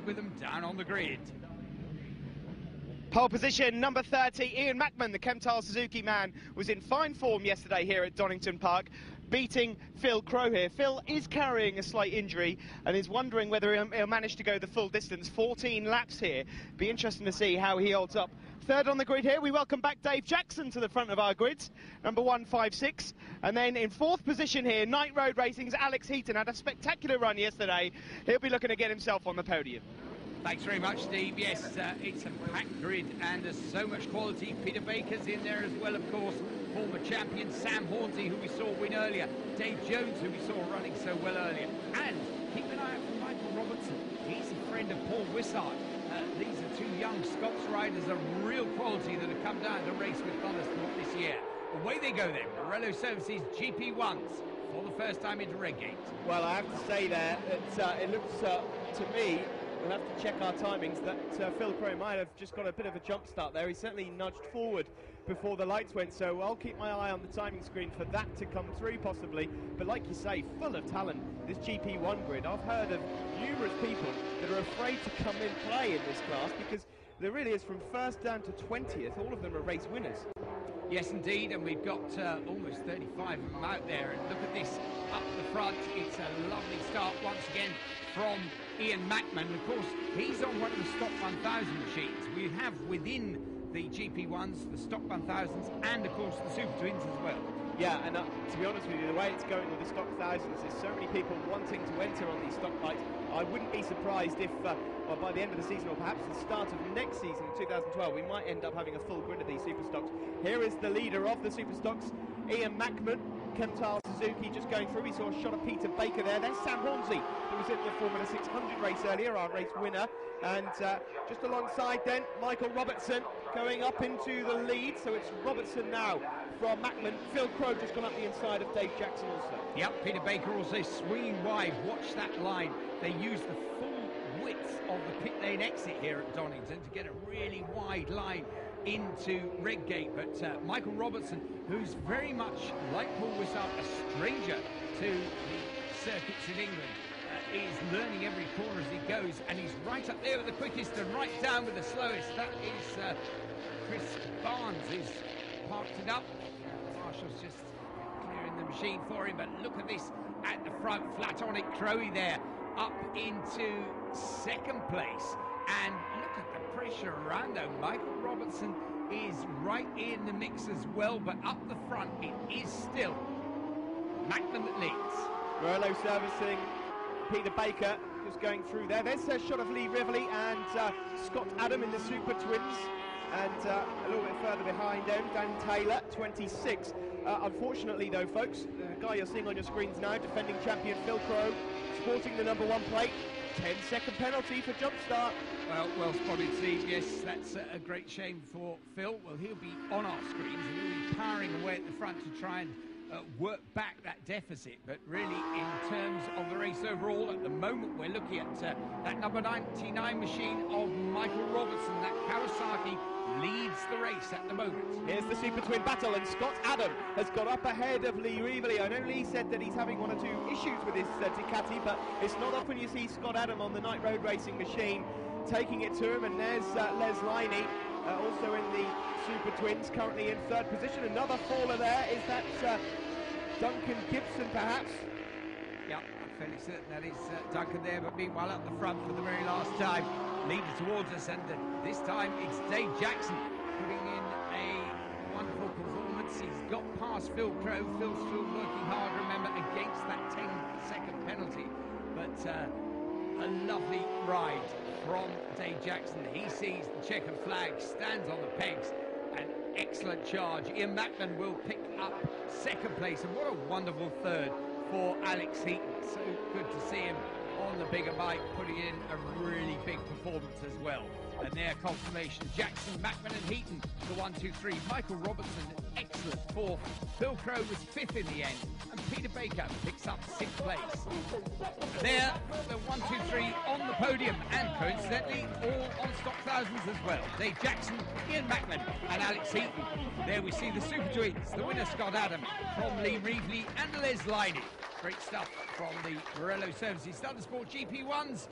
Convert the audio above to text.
with them down on the grid. Pole position number 30, Ian Mackman, the Chemtal Suzuki man, was in fine form yesterday here at Donington Park, beating Phil Crowe here. Phil is carrying a slight injury and is wondering whether he'll manage to go the full distance. 14 laps here. Be interesting to see how he holds up. Third on the grid here, we welcome back Dave Jackson to the front of our grids, number 156. And then in fourth position here, Night Road Racing's Alex Heaton had a spectacular run yesterday. He'll be looking to get himself on the podium. Thanks very much, Steve. Yes, it's a packed grid and there's so much quality. Peter Baker's in there as well, of course. Former champion Sam Hornsey, who we saw win earlier. Dave Jones, who we saw running so well earlier. And keep an eye out for Michael Robertson. He's a friend of Paul Wissart. These are two young Scots riders of real quality that have come down to race with Thundersport this year. Away they go then. Morello Services GP1s for the first time into Redgate. Well, I have to say there that it looks to me, we'll have to check our timings, that Phil Crowe might have just got a bit of a jump start there. He certainly nudged forward before the lights went, so I'll keep my eye on the timing screen for that to come through possibly. But like you say, full of talent, this GP1 grid. I've heard of numerous people that are afraid to come in play in this class because there really is, from first down to 20th, all of them are race winners. Yes, indeed, and we've got almost 35 of them out there. And look at this up the front. It's a lovely start once again from Ian Mackman. Of course, he's on one of the Stock 1000 machines. We have within the GP1s, the Stock 1000s, and of course the Super Twins as well. Yeah, and to be honest with you, the way it's going with the Stock 1000s, there's so many people wanting to enter on these stock bikes. I wouldn't be surprised if, well, by the end of the season, or perhaps the start of next season, 2012, we might end up having a full grid of these Super Stocks. Here is the leader of the Super Stocks, Ian Mackman. Chemtal Suzuki just going through. We saw a shot of Peter Baker there. There's Sam Hornsey, who was in the Formula 600 race earlier, our race winner. And just alongside then, Michael Robertson going up into the lead. So it's Robertson now from Mackman. Phil Crowe just gone up the inside of Dave Jackson also. Yep, Peter Baker also swinging wide. Watch that line. They use the full width of the pit lane exit here at Donington to get a really wide line into Redgate. But Michael Robertson, who's very much like Paul Wissart, a stranger to the circuits in England, is learning every corner as he goes, and he's right up there with the quickest and right down with the slowest. That is Chris Barnes, who's parked it up. Marshall's just clearing the machine for him, but look at this at the front, flat on it, Crowe there up into second place. And look at the pressure around though. Michael Robertson is right in the mix as well, but up the front it is still Mackman that leads. Morello servicing Peter Baker, just going through there. There's a shot of Lee Rivley and Scott Adam in the Super Twins. And a little bit further behind them, Dan Taylor, 26. Unfortunately though, folks, the guy you're seeing on your screens now, defending champion Phil Crowe, sporting the number 1 plate. 10-second penalty for jump start. Well spotted, Steve. Yes, that's a great shame for Phil. Well, he'll be on our screens and he'll be powering away at the front to try and work back that deficit. But really, in terms of the race overall, at the moment we're looking at that number 99 machine of Michael Robertson. That Kawasaki leads the race at the moment. Here's the Super Twin battle, and Scott Adam has got up ahead of Lee Rivley. I know Lee said that he's having 1 or 2 issues with his Ducati, but it's not often you see Scott Adam on the Night Road Racing machine taking it to him. And there's Les Liney, also in the Super Twins, currently in 3rd position. Another faller there. Is that Duncan Gibson, perhaps? Yeah, I'm fairly certain that is Duncan there, but meanwhile up the front for the very last time, leader towards us, and this time it's Dave Jackson putting in a wonderful performance. He's got past Phil Crowe. Phil's still working hard, remember, against that 10-second penalty, but a lovely ride from Dave Jackson. He sees the checkered flag, stands on the pegs, an excellent charge. Ian Mackman will pick up 2nd place, and what a wonderful 3rd for Alex Heaton. So good to see him on the bigger bike, putting in a really big performance as well. And their confirmation, Jackson, Mackman and Heaton, the 1, 2, 3. Michael Robertson, excellent 4th. Phil Crowe was 5th in the end, and Peter Baker picks up 6th place. There, the 1, 2, 3 on the podium, and coincidentally, all on Stock Thousands as well. Dave Jackson, Ian Mackman and Alex Heaton. There we see the Super Twins, the winner Scott Adam from Lee Rivley and Les Liney. Great stuff from the Morello Services Thundersport GP1s.